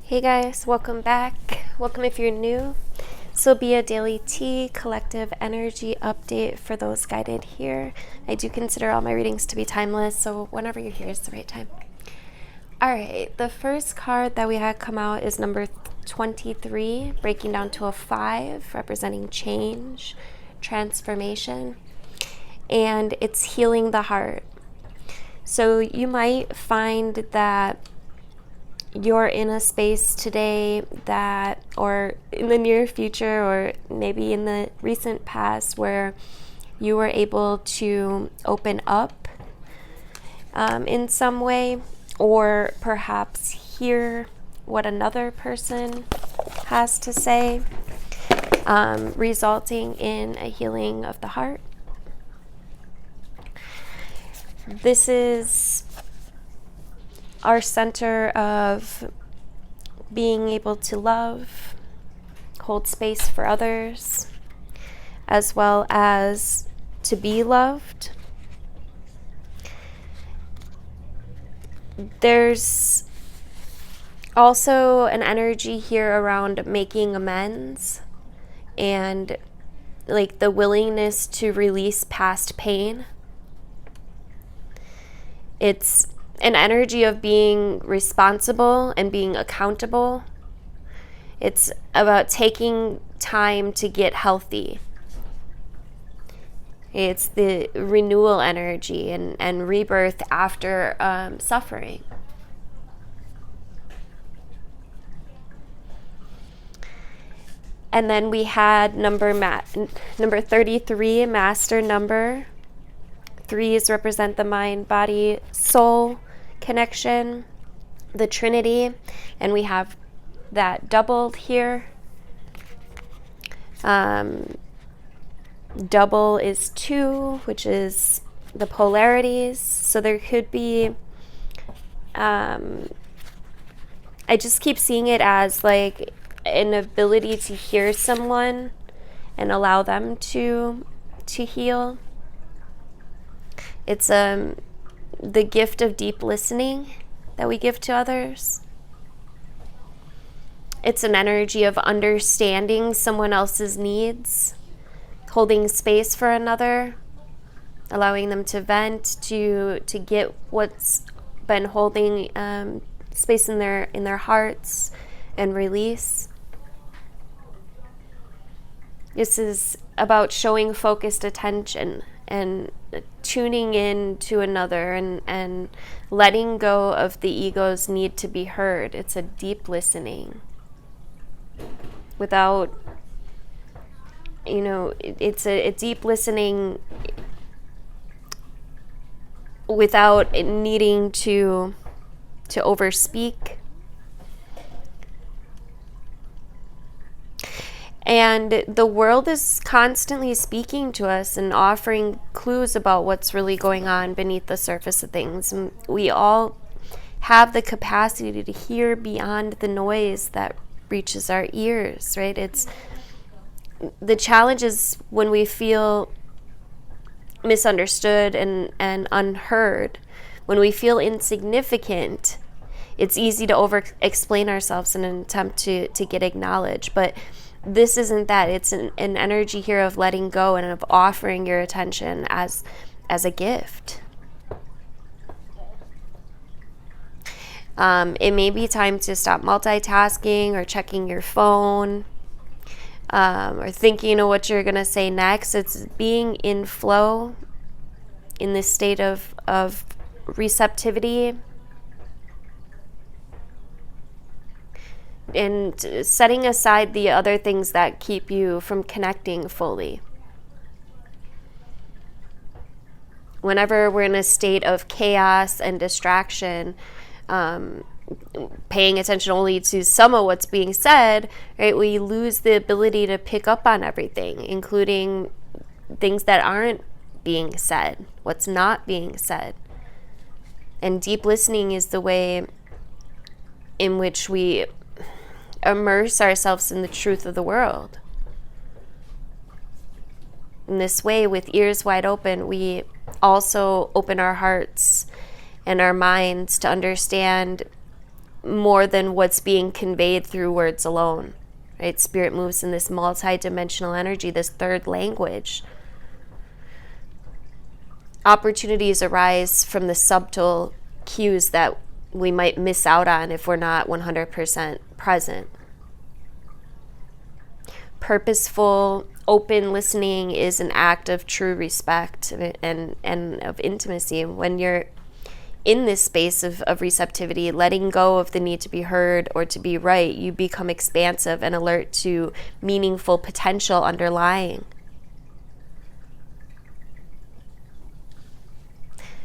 Hey guys, welcome back. Welcome if you're new. This will be a daily tea collective energy update for those guided here. I do consider all my readings to be timeless, so whenever you're here is the right time. All right, the first card that we had come out is number 23, breaking down to a 5, representing change, transformation, and it's healing the heart. So you might find that you're in a space today that, or in the near future, or maybe in the recent past, where you were able to open up in some way, or perhaps hear what another person has to say, resulting in a healing of the heart. This is our center of being able to love, hold space for others, as well as to be loved. There's also an energy here around making amends and like the willingness to release past pain. It's an energy of being responsible and being accountable. It's about taking time to get healthy. It's the renewal energy and rebirth after suffering. And then we had number 33, master number. 3s represent the mind, body, soul connection, the Trinity, and we have that doubled here. Double is 2, which is the polarities. So there could be, I just keep seeing it as like an ability to hear someone and allow them to heal. It's the gift of deep listening that we give to others. It's an energy of understanding someone else's needs, holding space for another, allowing them to vent, to get what's been holding space in their hearts and release. This is about showing focused attention and tuning in to another and letting go of the ego's need to be heard. It's a deep listening without, it's a deep listening without needing to overspeak. And the world is constantly speaking to us and offering clues about what's really going on beneath the surface of things. And we all have the capacity to hear beyond the noise that reaches our ears, right? It's the challenge is when we feel misunderstood and unheard, when we feel insignificant, it's easy to over-explain ourselves in an attempt to get acknowledged. But this isn't that. It's an energy here of letting go and of offering your attention as a gift. It may be time to stop multitasking or checking your phone or thinking of what you're going to say next. It's being in flow, in this state of receptivity, and setting aside the other things that keep you from connecting fully. Whenever we're in a state of chaos and distraction, paying attention only to some of what's being said, right, we lose the ability to pick up on everything, including things that aren't being said, what's not being said. And deep listening is the way in which we immerse ourselves in the truth of the world. In this way, with ears wide open, we also open our hearts and our minds to understand more than what's being conveyed through words alone, right? Spirit moves in this multi-dimensional energy, this third language. Opportunities arise from the subtle cues that we might miss out on if we're not 100% present. Purposeful, open listening is an act of true respect and of intimacy. When you're in this space of receptivity, letting go of the need to be heard or to be right, you become expansive and alert to meaningful potential underlying.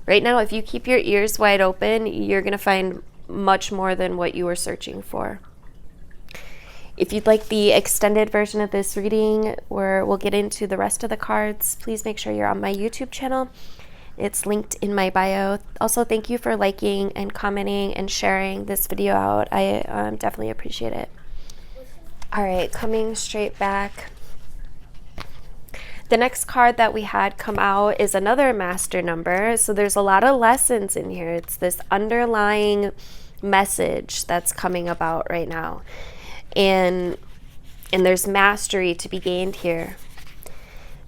Right now, if you keep your ears wide open, you're going to find much more than what you were searching for. If you'd like the extended version of this reading, where we'll get into the rest of the cards, please make sure you're on my YouTube channel. It's linked in my bio. Also, thank you for liking and commenting and sharing this video out. I definitely appreciate it. All right, coming straight back. The next card that we had come out is another master number. So there's a lot of lessons in here. It's this underlying message that's coming about right now. And there's mastery to be gained here.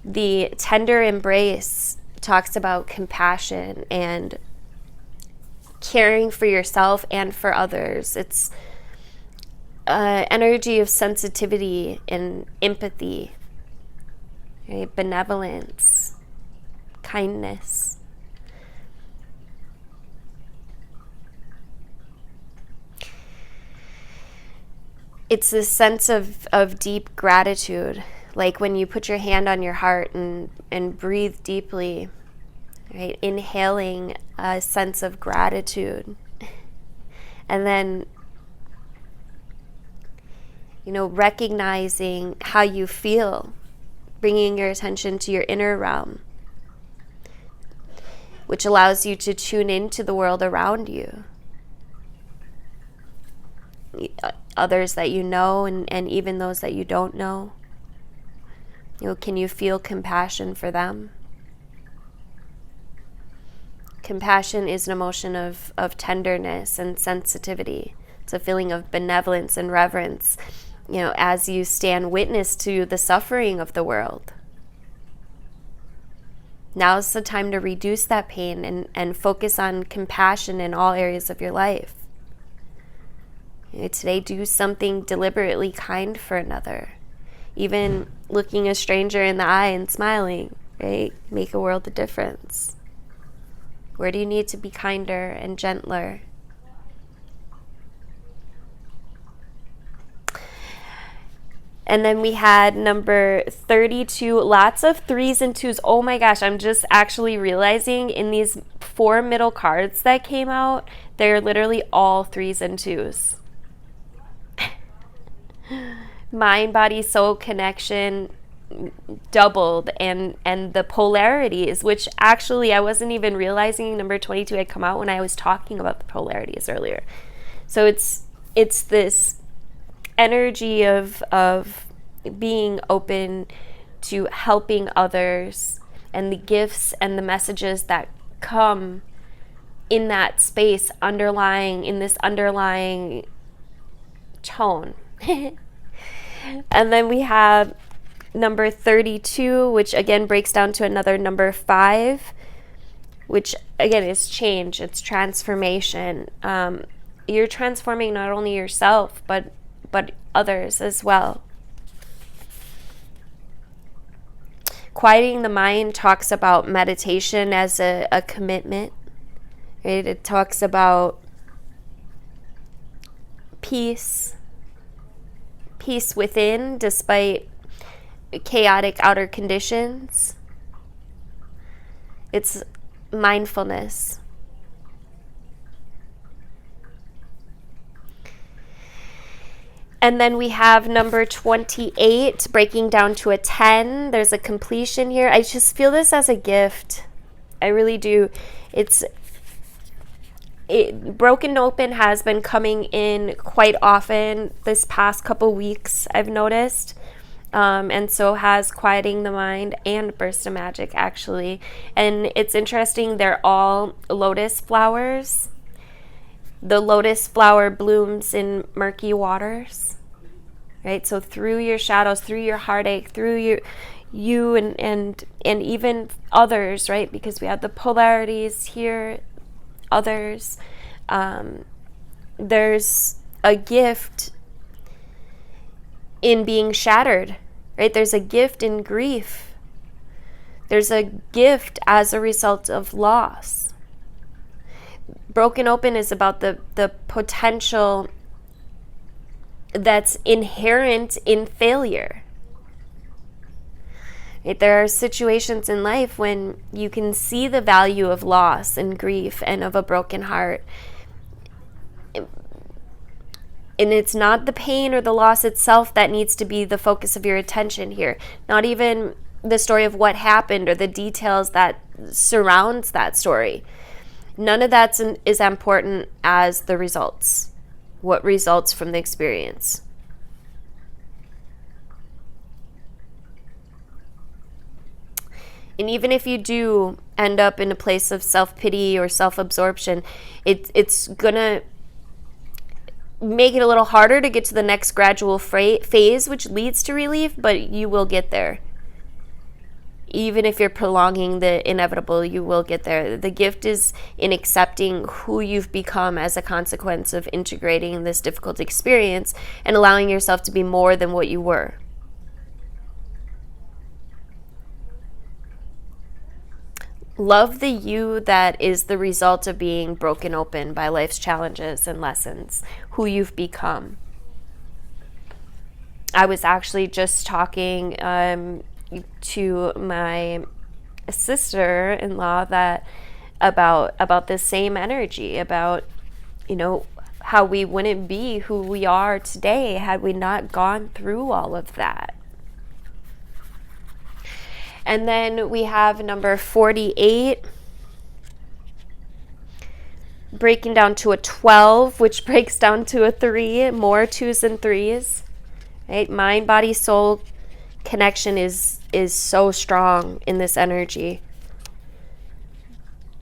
The tender embrace talks about compassion and caring for yourself and for others. It's energy of sensitivity and empathy. Right? Benevolence, kindness. It's this sense of deep gratitude, like when you put your hand on your heart and breathe deeply, right? Inhaling a sense of gratitude. And then, recognizing how you feel, bringing your attention to your inner realm, which allows you to tune into the world around you. Others that you know and even those that you don't know. Can you feel compassion for them? Compassion is an emotion of tenderness and sensitivity. It's a feeling of benevolence and reverence, as you stand witness to the suffering of the world. Now's the time to reduce that pain and focus on compassion in all areas of your life. Today, do something deliberately kind for another. Even looking a stranger in the eye and smiling, right? Make a world of difference. Where do you need to be kinder and gentler? And then we had number 32, lots of 3s and 2s. Oh my gosh, I'm just actually realizing in these 4 middle cards that came out, they're literally all 3s and 2s. Mind, body, soul connection doubled, and the polarities, which actually I wasn't even realizing number 22 had come out when I was talking about the polarities earlier. So it's this energy of being open to helping others and the gifts and the messages that come in that space in this underlying tone. And then we have number 32, which again breaks down to another number 5, which again is change. It's transformation. You're transforming not only yourself, but others as well. Quieting the mind talks about meditation as a commitment. Right? It talks about peace within despite chaotic outer conditions. It's mindfulness. And then we have number 28 breaking down to a 10. There's a completion here. I just feel this as a gift. I really do. Broken Open has been coming in quite often this past couple weeks, I've noticed. And so has Quieting the Mind and Burst of Magic, actually. And it's interesting, they're all lotus flowers. the lotus flower blooms in murky waters, right? So through your shadows, through your heartache, through you and even others, right? Because we have the polarities here, others. There's a gift in being shattered, right? There's a gift in grief. There's a gift as a result of loss. Broken open is about the potential that's inherent in failure. Right? There are situations in life when you can see the value of loss and grief and of a broken heart. And it's not the pain or the loss itself that needs to be the focus of your attention here. Not even the story of what happened or the details that surrounds that story. None of that is important as the results. What results from the experience. And even if you do end up in a place of self-pity or self-absorption, it's gonna make it a little harder to get to the next gradual phase, which leads to relief, but you will get there. Even if you're prolonging the inevitable, you will get there. The gift is in accepting who you've become as a consequence of integrating this difficult experience and allowing yourself to be more than what you were. Love the you that is the result of being broken open by life's challenges and lessons, who you've become. I was actually just talking to my sister-in-law that about this same energy, about, you know, how we wouldn't be who we are today had we not gone through all of that. And then we have number 48, breaking down to a 12, which breaks down to a 3, more 2s and 3s. Right? Mind, body, soul connection is so strong in this energy.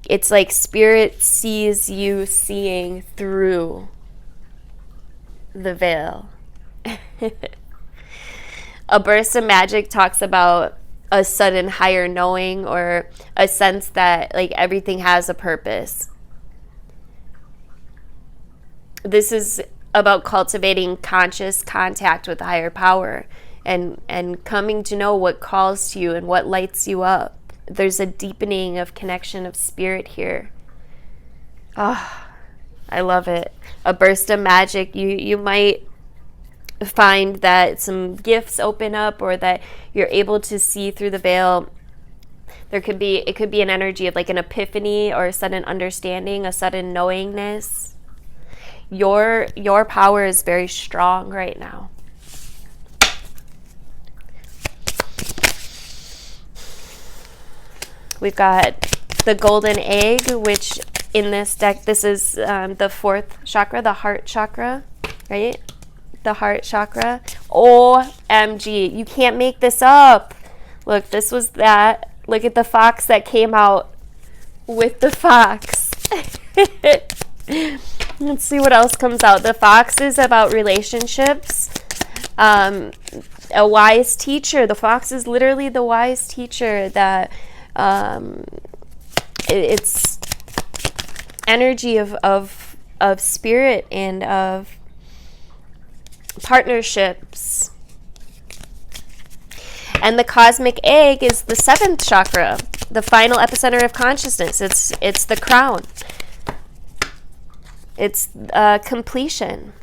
It's like spirit sees you seeing through the veil. A burst of magic talks about a sudden higher knowing, or a sense that like everything has a purpose. This is about cultivating conscious contact with the higher power and coming to know what calls to you and what lights you up. There's a deepening of connection of spirit here. Ah, I love it. A burst of magic. You might find that some gifts open up, or that you're able to see through the veil. It could be an energy of like an epiphany, or a sudden understanding, a sudden knowingness. Your power is very strong right now. We've got the golden egg, which in this deck, this is the 4th chakra, the heart chakra, right? The heart chakra. OMG, you can't make this up. Look, this was that. Look at the fox that came out with the fox. Let's see what else comes out. The fox is about relationships. A wise teacher. The fox is literally the wise teacher that it's energy of spirit and of partnerships. And the cosmic egg is the 7th chakra, the final epicenter of consciousness. It's the crown. It's completion.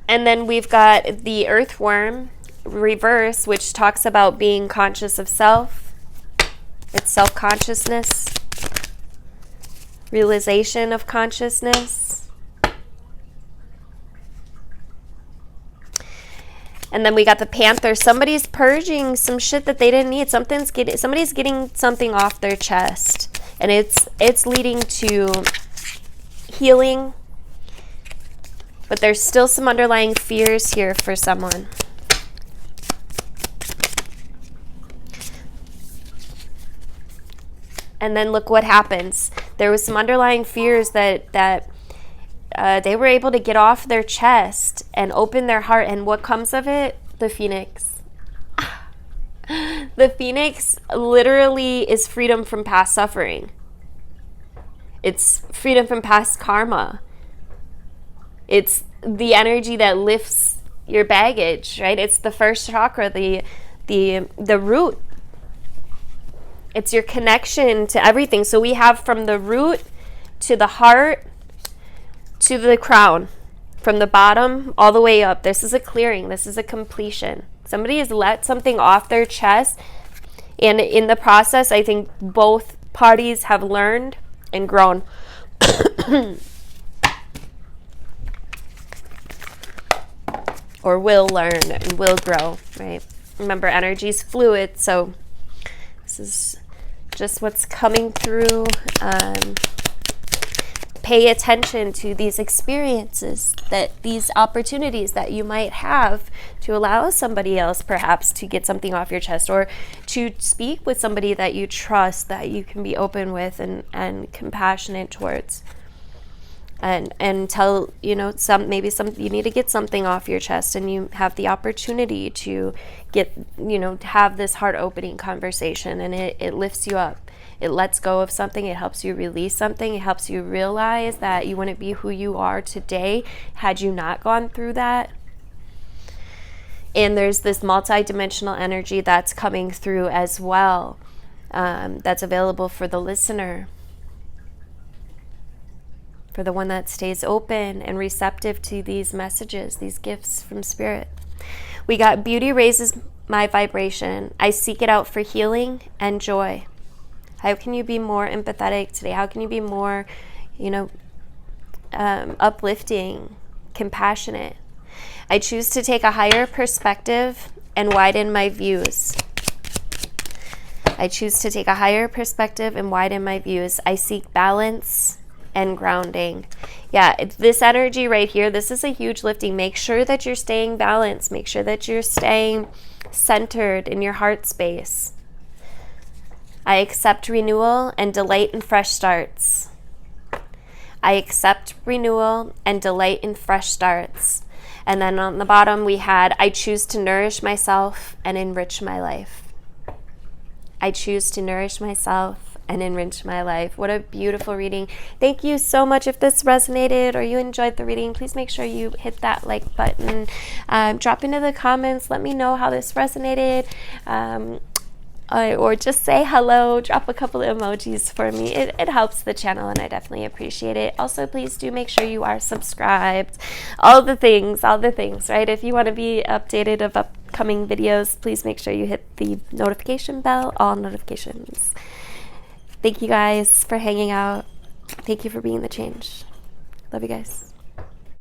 And then we've got the earthworm reverse, which talks about being conscious of self. It's self-consciousness, realization of consciousness. And then we got the panther. Somebody's purging some shit that they didn't need. Somebody's getting something off their chest, and it's leading to healing. But there's still some underlying fears here for someone. And then look what happens. There was some underlying fears that they were able to get off their chest and open their heart. And what comes of it? The Phoenix. The Phoenix literally is freedom from past suffering. It's freedom from past karma. It's the energy that lifts your baggage, right? It's the first chakra, the root. It's your connection to everything. So we have from the root to the heart to the crown, from the bottom all the way up. This is a clearing. This is a completion. Somebody has let something off their chest, and in the process, I think both parties have learned and grown. Or will learn and will grow, right? Remember, energy is fluid, so this is just what's coming through. Pay attention to these experiences, these opportunities that you might have to allow somebody else perhaps to get something off your chest, or to speak with somebody that you trust, that you can be open with and compassionate towards. And tell, you know, you need to get something off your chest, and you have the opportunity to get, you know, have this heart opening conversation, and it lifts you up. It lets go of something. It helps you release something. It helps you realize that you wouldn't be who you are today had you not gone through that. And there's this multi-dimensional energy that's coming through as well, that's available for the listener, for the one that stays open and receptive to these messages, these gifts from Spirit. We got beauty raises my vibration. I seek it out for healing and joy. How can you be more empathetic today? How can you be more, you know, uplifting, compassionate? I choose to take a higher perspective and widen my views. I choose to take a higher perspective and widen my views. I seek balance and grounding. Yeah, this energy right here, this is a huge lifting. Make sure that you're staying balanced. Make sure that you're staying centered in your heart space. I accept renewal and delight in fresh starts. I accept renewal and delight in fresh starts. And then on the bottom we had, I choose to nourish myself and enrich my life. I choose to nourish myself and enrich my life. What a beautiful reading. Thank you so much. If this resonated or you enjoyed the reading, please make sure you hit that like button. Drop into the comments. Let me know how this resonated. Or just say hello, drop a couple of emojis for me. It helps the channel, and I definitely appreciate it. Also, please do make sure you are subscribed. All the things, right? If you want to be updated of upcoming videos, please make sure you hit the notification bell, all notifications. Thank you guys for hanging out. Thank you for being the change. Love you guys.